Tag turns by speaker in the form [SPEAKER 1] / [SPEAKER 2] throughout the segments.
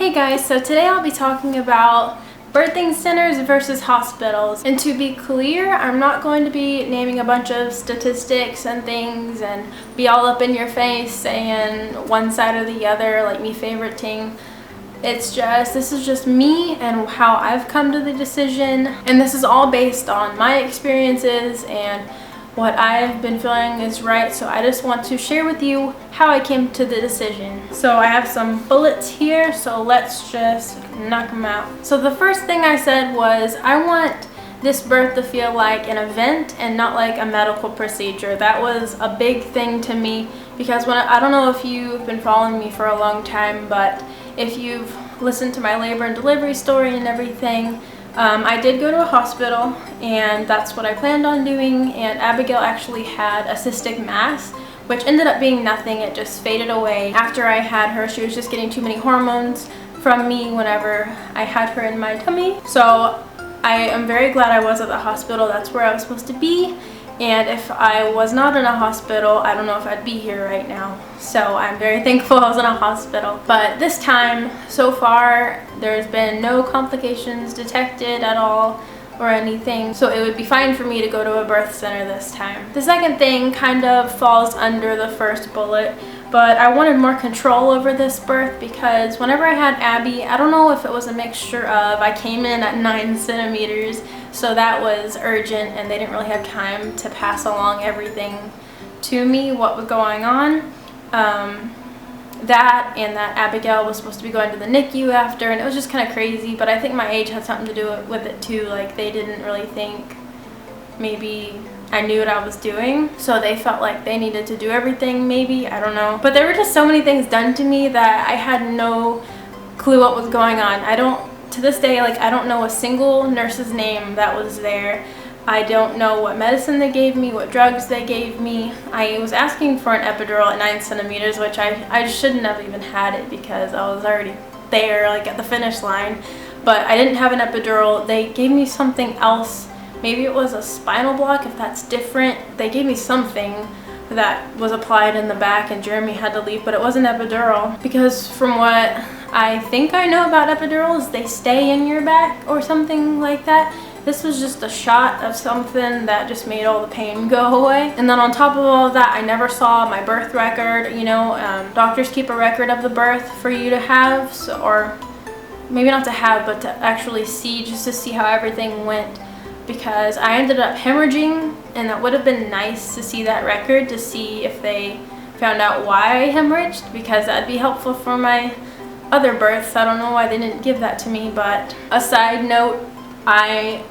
[SPEAKER 1] Hey guys, so today I'll be talking about birthing centers versus hospitals. And to be clear, I'm not going to be naming a bunch of statistics and things and be all up in your face saying one side or the other, like me favoriting. This is just me and how I've come to the decision. And this is all based on my experiences and what I've been feeling is right. So I just want to share with you how I came to the decision. So I have some bullets here, so let's just knock them out. So the first thing I said was I want this birth to feel like an event and not like a medical procedure. That was a big thing to me because I don't know if you've been following me for a long time, but if you've listened to my labor and delivery story and everything, I did go to a hospital and that's what I planned on doing, and Abigail actually had a cystic mass, which ended up being nothing. It just faded away after I had her. She was just getting too many hormones from me whenever I had her in my tummy. So I am very glad I was at the hospital. That's where I was supposed to be. And if I was not in a hospital, I don't know if I'd be here right now. So I'm very thankful I was in a hospital. But this time, so far, there's been no complications detected at all or anything. So it would be fine for me to go to a birth center this time. The second thing kind of falls under the first bullet, but I wanted more control over this birth because whenever I had Abby, I don't know if it was a mixture of I came in at 9 centimeters, so that was urgent and they didn't really have time to pass along everything to me, what was going on. That and that Abigail was supposed to be going to the NICU after, and it was just kind of crazy, but I think my age had something to do with it too. Like, they didn't really think maybe I knew what I was doing, so they felt like they needed to do everything, maybe, I don't know. But there were just so many things done to me that I had no clue what was going on. To this day, like, I don't know a single nurse's name that was there. I don't know what medicine they gave me, what drugs they gave me. I was asking for an epidural at 9 centimeters, which I shouldn't have even had it because I was already there, like at the finish line. But I didn't have an epidural. They gave me something else. Maybe it was a spinal block, if that's different. They gave me something that was applied in the back and Jeremy had to leave, but it wasn't epidural. Because from what I think I know about epidurals, they stay in your back or something like that. This was just a shot of something that just made all the pain go away. And then on top of all of that, I never saw my birth record. You know, doctors keep a record of the birth for you to have, or maybe not to have, but to actually see, just to see how everything went. Because I ended up hemorrhaging, and that would have been nice to see that record, to see if they found out why I hemorrhaged, because that'd be helpful for my other births. I don't know why they didn't give that to me. But a side note, I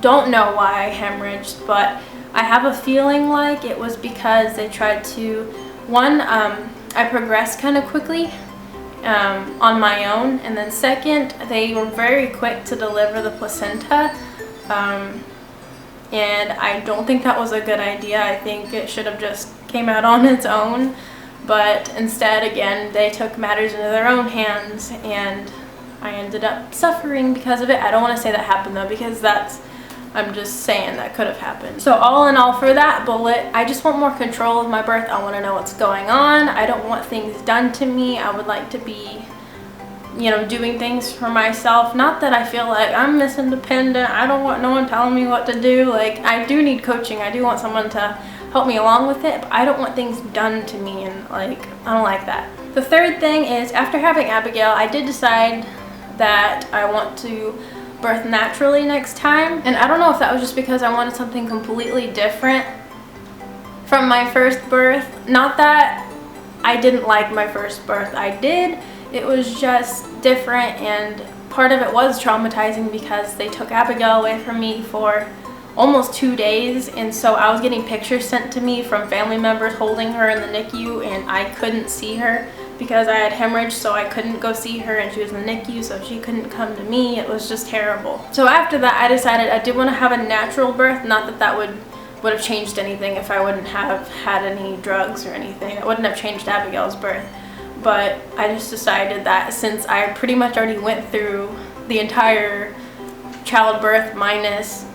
[SPEAKER 1] don't know why I hemorrhaged, but I have a feeling like it was because they tried to, I progressed kind of quickly on my own, and then second, they were very quick to deliver the placenta, and I don't think that was a good idea. I think it should have just came out on its own, but instead, again, they took matters into their own hands, and I ended up suffering because of it. I don't want to say that happened though, because I'm just saying that could have happened. So all in all, for that bullet, I just want more control of my birth. I want to know what's going on. I don't want things done to me. I would like to be, you know, doing things for myself. Not that I feel like I'm Miss Independent. I don't want no one telling me what to do. Like, I do need coaching. I do want someone to help me along with it, but I don't want things done to me, and like, I don't like that. The third thing is, after having Abigail, I did decide that I want to birth naturally next time. And I don't know if that was just because I wanted something completely different from my first birth. Not that I didn't like my first birth. I did. It was just different, and part of it was traumatizing because they took Abigail away from me for almost 2 days, and so I was getting pictures sent to me from family members holding her in the NICU, and I couldn't see her because I had hemorrhage, so I couldn't go see her, and she was in the NICU, so she couldn't come to me. It was just terrible. So after that, I decided I did want to have a natural birth. Not that that would have changed anything if I wouldn't have had any drugs or anything. It wouldn't have changed Abigail's birth. But I just decided that since I pretty much already went through the entire childbirth minus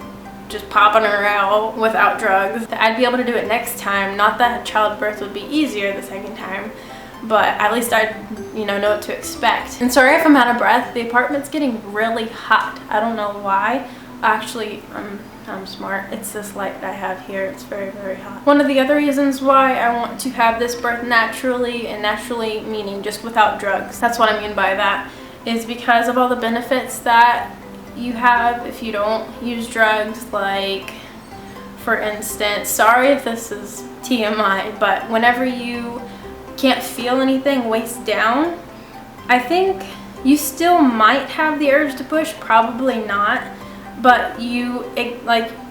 [SPEAKER 1] just popping her out without drugs, that I'd be able to do it next time. Not that childbirth would be easier the second time, but at least I know what to expect. And sorry if I'm out of breath. The apartment's getting really hot. I don't know why. Actually, I'm smart. It's this light that I have here. It's very, very hot. One of the other reasons why I want to have this birth naturally, and naturally meaning just without drugs, that's what I mean by that, is because of all the benefits that you have if you don't use drugs. Like, for instance, sorry if this is TMI, but whenever you can't feel anything waist down, I think you still might have the urge to push, probably not, but you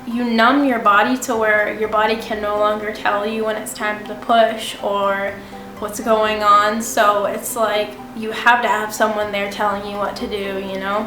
[SPEAKER 1] numb your body to where your body can no longer tell you when it's time to push or what's going on. So it's like you have to have someone there telling you what to do,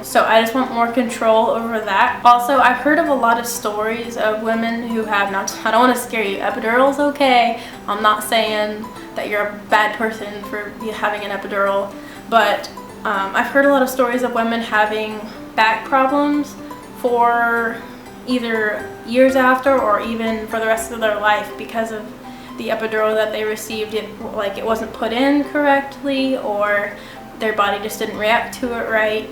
[SPEAKER 1] So I just want more control over that. Also, I've heard of a lot of stories of women who have, I don't want to scare you, epidural's okay. I'm not saying that you're a bad person for having an epidural, but I've heard a lot of stories of women having back problems for either years after or even for the rest of their life because of the epidural that they received. It wasn't put in correctly, or their body just didn't react to it right.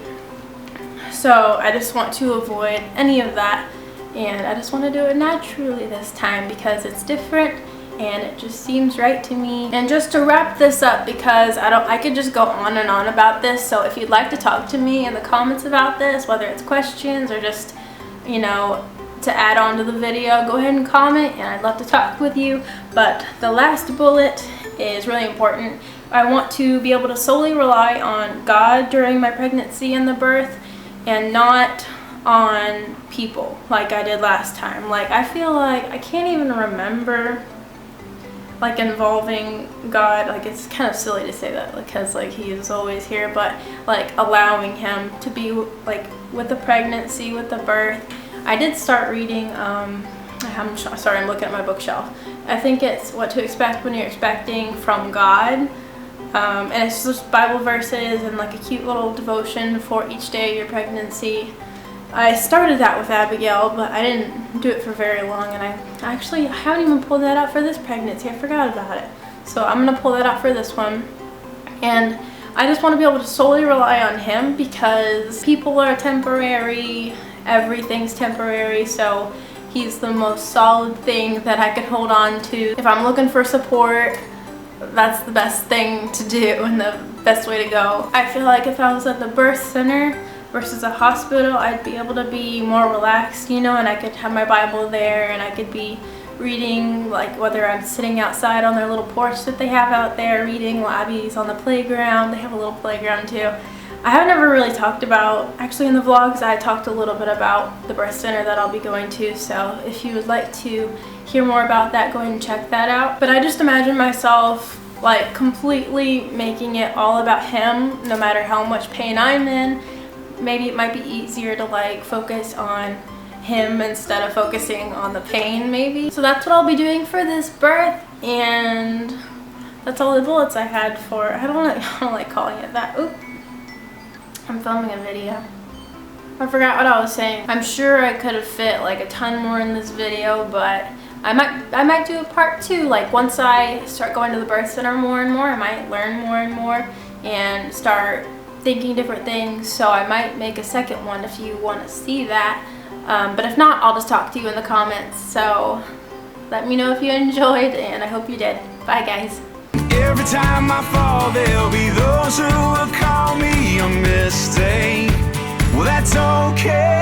[SPEAKER 1] So I just want to avoid any of that, and I just want to do it naturally this time because it's different and it just seems right to me. And just to wrap this up, because I could just go on and on about this, so if you'd like to talk to me in the comments about this, whether it's questions or just to add on to the video, go ahead and comment and I'd love to talk with you. But the last bullet is really important. I want to be able to solely rely on God during my pregnancy and the birth, and not on people like I did last time. Like, I feel like I can't even remember involving God. Like, it's kind of silly to say that because he is always here, but allowing him to be with the pregnancy, with the birth. I did start reading, I'm looking at my bookshelf. I think it's What to Expect When You're Expecting from God. And it's just Bible verses and a cute little devotion for each day of your pregnancy. I started that with Abigail, but I didn't do it for very long, and I haven't even pulled that out for this pregnancy. I forgot about it. So I'm going to pull that out for this one. And I just want to be able to solely rely on him because people are temporary, everything's temporary, so he's the most solid thing that I could hold on to. If I'm looking for support, that's the best thing to do and the best way to go. I feel like if I was at the birth center versus a hospital, I'd be able to be more relaxed, and I could have my Bible there and I could be reading, whether I'm sitting outside on their little porch that they have out there reading, while Abby's on the playground. They have a little playground too. I have never really talked about, actually in the vlogs I talked a little bit about the birth center that I'll be going to, so if you would like to hear more about that, go ahead and check that out. But I just imagine myself completely making it all about him, no matter how much pain I'm in. Maybe it might be easier to focus on him instead of focusing on the pain, maybe. So that's what I'll be doing for this birth, and that's all the bullets I had for, I don't like calling it that. Oop. I'm filming a video. I forgot what I was saying. I'm sure I could have fit a ton more in this video, but I might do a part 2. Once I start going to the birth center more and more, I might learn more and more and start thinking different things. So I might make a second one if you want to see that. But if not, I'll just talk to you in the comments. So let me know if you enjoyed, and I hope you did. Bye, guys.
[SPEAKER 2] Every time I fall, there'll be those who will call me a mistake. Well, that's okay.